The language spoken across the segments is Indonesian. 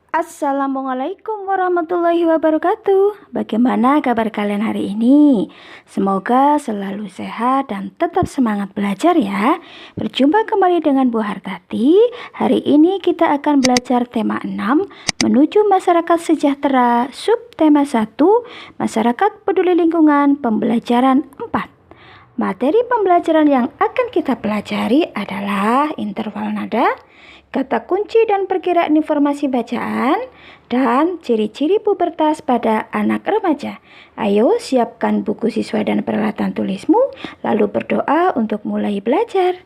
Assalamualaikum warahmatullahi wabarakatuh. Bagaimana kabar kalian hari ini? Semoga selalu sehat dan tetap semangat belajar ya. Berjumpa kembali dengan Bu Hartati. Hari ini kita akan belajar tema 6 menuju masyarakat sejahtera, subtema 1 masyarakat peduli lingkungan, pembelajaran 4. Materi pembelajaran yang akan kita pelajari adalah interval nada, kata kunci dan perkiraan informasi bacaan, dan ciri-ciri pubertas pada anak remaja. Ayo siapkan buku siswa dan peralatan tulismu, lalu berdoa untuk mulai belajar.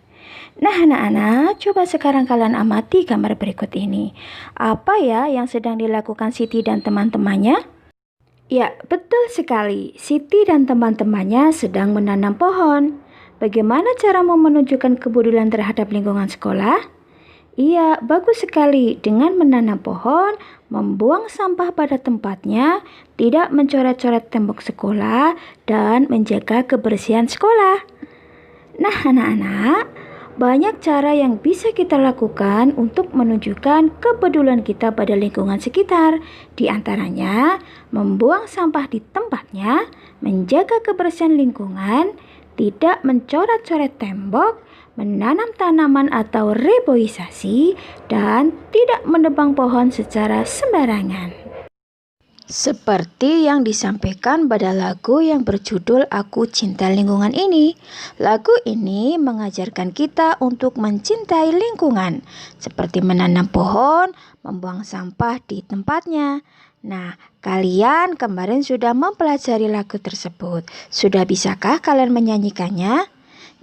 Nah anak-anak, coba sekarang kalian amati gambar berikut ini. Apa ya yang sedang dilakukan Siti dan teman-temannya? Ya, betul sekali. Siti dan teman-temannya sedang menanam pohon. Bagaimana caramu menunjukkan kepedulian terhadap lingkungan sekolah? Iya, bagus sekali. Dengan menanam pohon, membuang sampah pada tempatnya, tidak mencoret-coret tembok sekolah, dan menjaga kebersihan sekolah. Nah, anak-anak, banyak cara yang bisa kita lakukan untuk menunjukkan kepedulian kita pada lingkungan sekitar. Di antaranya, membuang sampah di tempatnya, menjaga kebersihan lingkungan, tidak mencoret-coret tembok, menanam tanaman atau reboisasi, dan tidak menebang pohon secara sembarangan. Seperti yang disampaikan pada lagu yang berjudul Aku Cinta Lingkungan ini. Lagu ini mengajarkan kita untuk mencintai lingkungan, seperti menanam pohon, membuang sampah di tempatnya. Nah, kalian kemarin sudah mempelajari lagu tersebut. Sudah bisakah kalian menyanyikannya?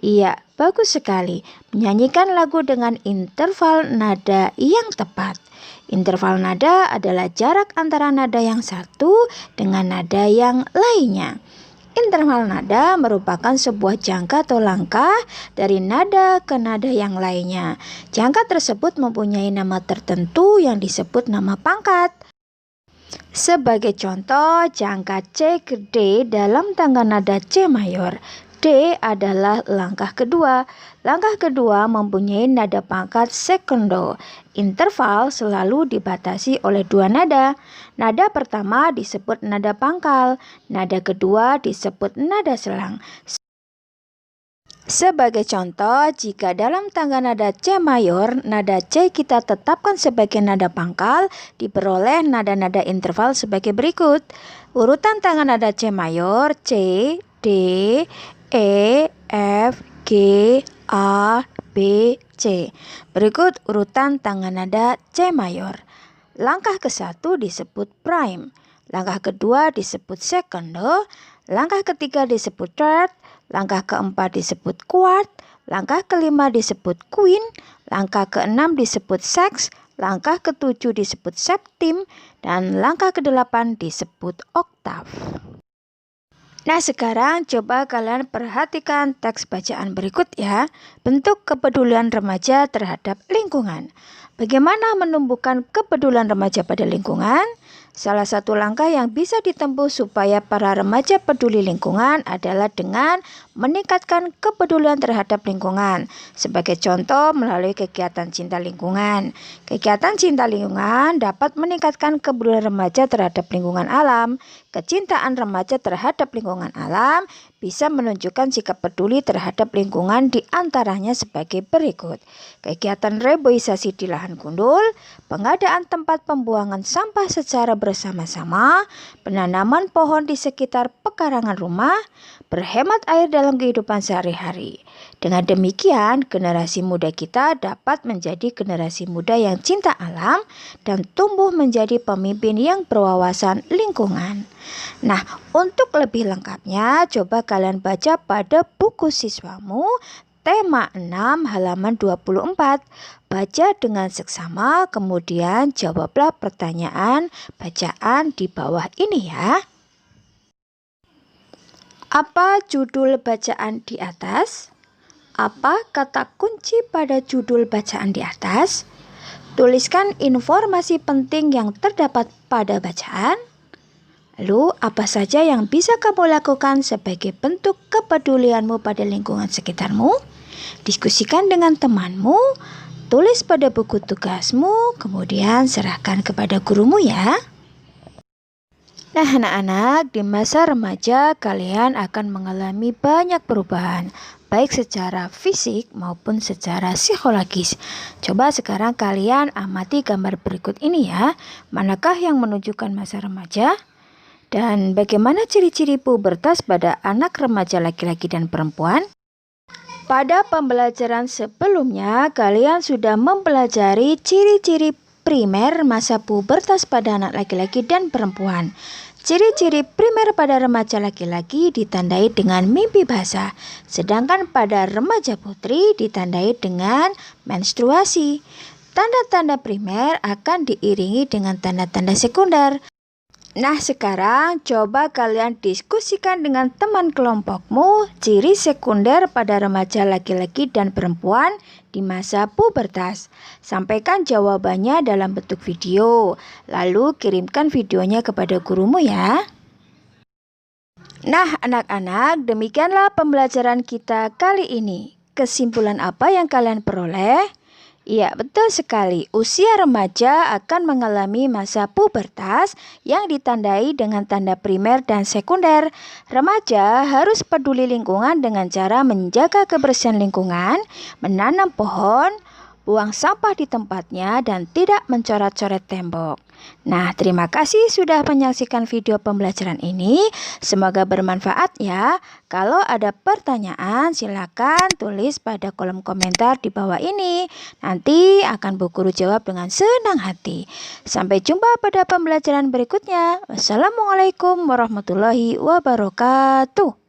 Iya, bagus sekali. Menyanyikan lagu dengan interval nada yang tepat. Interval nada adalah jarak antara nada yang satu dengan nada yang lainnya. Interval nada merupakan sebuah jangka atau langkah dari nada ke nada yang lainnya. Jangka tersebut mempunyai nama tertentu yang disebut nama pangkat. Sebagai contoh, jangka C ke D dalam tangga nada C mayor. D adalah langkah kedua. Langkah kedua mempunyai nada pangkat sekundo. Interval selalu dibatasi oleh dua nada. Nada pertama disebut nada pangkal. Nada kedua disebut nada selang. Sebagai contoh, jika dalam tangga nada C mayor, nada C kita tetapkan sebagai nada pangkal, diperoleh nada-nada interval sebagai berikut. Urutan tangga nada C mayor, C, D, E, F, G, A, B, C. Berikut urutan tangga nada C mayor. Langkah ke-1 disebut prime. Langkah kedua disebut secondo. Langkah ketiga disebut third. Langkah keempat disebut quart. Langkah kelima disebut quint. Langkah keenam disebut sexth. Langkah ketujuh disebut septim. Dan langkah kedelapan disebut octave. Nah, sekarang coba kalian perhatikan teks bacaan berikut ya. Bentuk kepedulian remaja terhadap lingkungan. Bagaimana menumbuhkan kepedulian remaja pada lingkungan? Salah satu langkah yang bisa ditempuh supaya para remaja peduli lingkungan adalah dengan meningkatkan kepedulian terhadap lingkungan. Sebagai contoh, melalui kegiatan cinta lingkungan. Kegiatan cinta lingkungan dapat meningkatkan kepedulian remaja terhadap lingkungan alam. Kecintaan remaja terhadap lingkungan alam bisa menunjukkan sikap peduli terhadap lingkungan di antaranya sebagai berikut. Kegiatan reboisasi di lahan gundul, pengadaan tempat pembuangan sampah secara bersama-sama, penanaman pohon di sekitar pekarangan rumah, berhemat air dalam kehidupan sehari-hari. Dengan demikian, generasi muda kita dapat menjadi generasi muda yang cinta alam dan tumbuh menjadi pemimpin yang berwawasan lingkungan. Nah, untuk lebih lengkapnya, coba kalian baca pada buku siswamu tema 6 halaman 24. Baca dengan seksama, kemudian jawablah pertanyaan bacaan di bawah ini ya. Apa judul bacaan di atas? Apa kata kunci pada judul bacaan di atas? Tuliskan informasi penting yang terdapat pada bacaan. Lalu, apa saja yang bisa kamu lakukan sebagai bentuk kepedulianmu pada lingkungan sekitarmu? Diskusikan dengan temanmu tulis pada buku tugasmu, kemudian serahkan kepada gurumu ya. Nah anak-anak, di masa remaja kalian akan mengalami banyak perubahan, baik secara fisik maupun secara psikologis. Coba sekarang kalian amati gambar berikut ini ya. Manakah yang menunjukkan masa remaja? Dan bagaimana ciri-ciri pubertas pada anak remaja laki-laki dan perempuan? Pada pembelajaran sebelumnya, kalian sudah mempelajari ciri-ciri primer masa pubertas pada anak laki-laki dan perempuan. Ciri-ciri primer pada remaja laki-laki ditandai dengan mimpi basah, sedangkan pada remaja putri ditandai dengan menstruasi. Tanda-tanda primer akan diiringi dengan tanda-tanda sekunder. Nah, sekarang coba kalian diskusikan dengan teman kelompokmu ciri sekunder pada remaja laki-laki dan perempuan di masa pubertas. Sampaikan jawabannya dalam bentuk video, lalu kirimkan videonya kepada gurumu ya. Nah, anak-anak, demikianlah pembelajaran kita kali ini. Kesimpulan apa yang kalian peroleh? Iya, betul sekali. Usia remaja akan mengalami masa pubertas yang ditandai dengan tanda primer dan sekunder. Remaja harus peduli lingkungan dengan cara menjaga kebersihan lingkungan, menanam pohon, buang sampah di tempatnya, dan tidak mencoret-coret tembok. Nah, terima kasih sudah menyaksikan video pembelajaran ini. Semoga bermanfaat ya. Kalau ada pertanyaan, silakan tulis pada kolom komentar di bawah ini. Nanti akan Bu Guru jawab dengan senang hati. Sampai jumpa pada pembelajaran berikutnya. Wassalamualaikum warahmatullahi wabarakatuh.